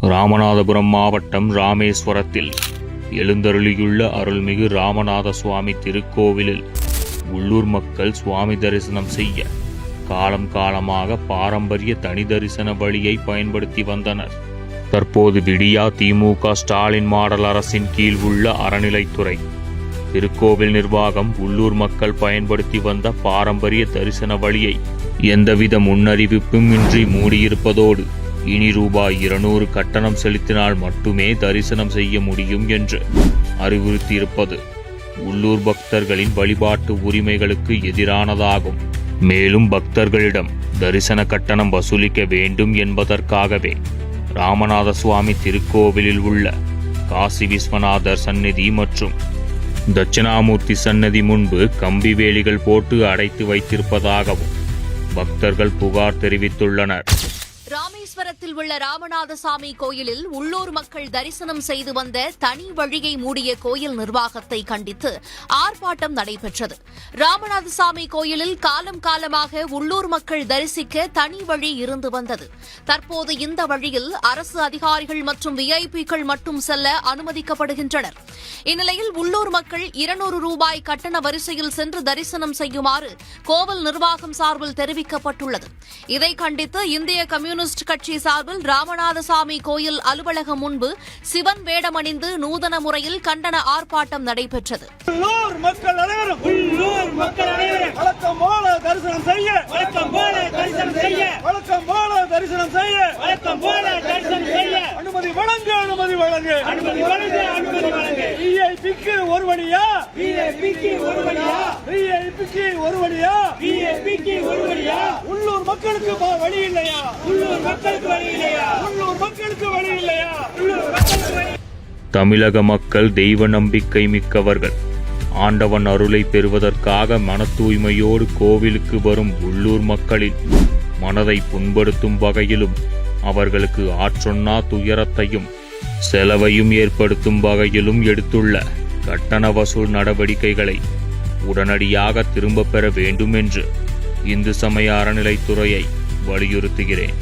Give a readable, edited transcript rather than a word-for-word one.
ராமநாதபுரம் மாவட்டம் ராமேஸ்வரத்தில் எழுந்தருளியுள்ள அருள்மிகு ராமநாத சுவாமி திருக்கோவிலில் உள்ளூர் மக்கள் சுவாமி தரிசனம் செய்ய காலம் காலமாக பாரம்பரிய தனி தரிசன வழியை பயன்படுத்தி வந்தனர். தற்போது விடியா திமுக ஸ்டாலின் மாடல் அரசின் கீழ் உள்ள அறநிலைத்துறை திருக்கோவில் நிர்வாகம் உள்ளூர் மக்கள் பயன்படுத்தி வந்த பாரம்பரிய தரிசன வழியை எந்தவித முன்னறிவிப்பும் இன்றி மூடியிருப்பதோடு இனி ரூபாய் 200 கட்டணம் செலுத்தினால் மட்டுமே தரிசனம் செய்ய முடியும் என்று அறிவுறுத்தியிருப்பது உள்ளூர் பக்தர்களின் வழிபாட்டு உரிமைகளுக்கு எதிரானதாகும். மேலும் பக்தர்களிடம் தரிசன கட்டணம் வசூலிக்க வேண்டும் என்பதற்காகவே ராமநாத சுவாமி திருக்கோவிலில் உள்ள காசி விஸ்வநாதர் சந்நிதி மற்றும் தட்சிணாமூர்த்தி சன்னதி முன்பு கம்பி வேலிகள் போட்டு அடைத்து வைத்திருப்பதாகவும் பக்தர்கள் புகார் தெரிவித்துள்ளனர். ராமேஸ்வரத்தில் உள்ள ராமநாதசாமி கோயிலில் உள்ளூர் மக்கள் தரிசனம் செய்து வந்த தனி வழியை மூடிய கோயில் நிர்வாகத்தை கண்டித்து ஆர்ப்பாட்டம் நடைபெற்றது. ராமநாதசாமி கோயிலில் காலம் காலமாக உள்ளூர் மக்கள் தரிசிக்க தனி வழி இருந்து வந்தது. தற்போது இந்த வழியில் அரசு அதிகாரிகள் மற்றும் விஐபிக்கள் மட்டும் செல்ல அனுமதிக்கப்படுகின்றனர். இந்நிலையில் உள்ளூர் மக்கள் 200 ரூபாய் கட்டண வரிசையில் சென்று தரிசனம் செய்யுமாறு கோவில் நிர்வாகம் சார்பில் தெரிவிக்கப்பட்டுள்ளது. இதை கண்டித்து இந்திய கம்யூனிஸ்ட் கட்சி சார்பில் ராமநாதசாமி கோயில் அலுவலகம் முன்பு சிவன் வேடமணிந்து நூதன முறையில் கண்டன ஆர்ப்பாட்டம் நடைபெற்றது. அனுமதி வழங்க விஐபிக்கு ஒரு வழியா உள்ளூர் மக்களுக்கு வழி இல்லையா? தமிழக மக்கள் தெய்வ நம்பிக்கை மிக்கவர்கள். ஆண்டவன் அருளை பெறுவதற்காக மன தூய்மையோடு கோவிலுக்கு வரும் உள்ளூர் மக்களின் மனதை புண்படுத்தும் வகையிலும் அவர்களுக்கு ஆற்றொன்னா துயரத்தையும் செலவையும் ஏற்படுத்தும் வகையிலும் எடுத்துள்ள கட்டண வசூல் நடவடிக்கைகளை உடனடியாக திரும்பப் பெற வேண்டும் என்று இந்து சமய அறநிலைத்துறையை வலியுறுத்துகிறேன்.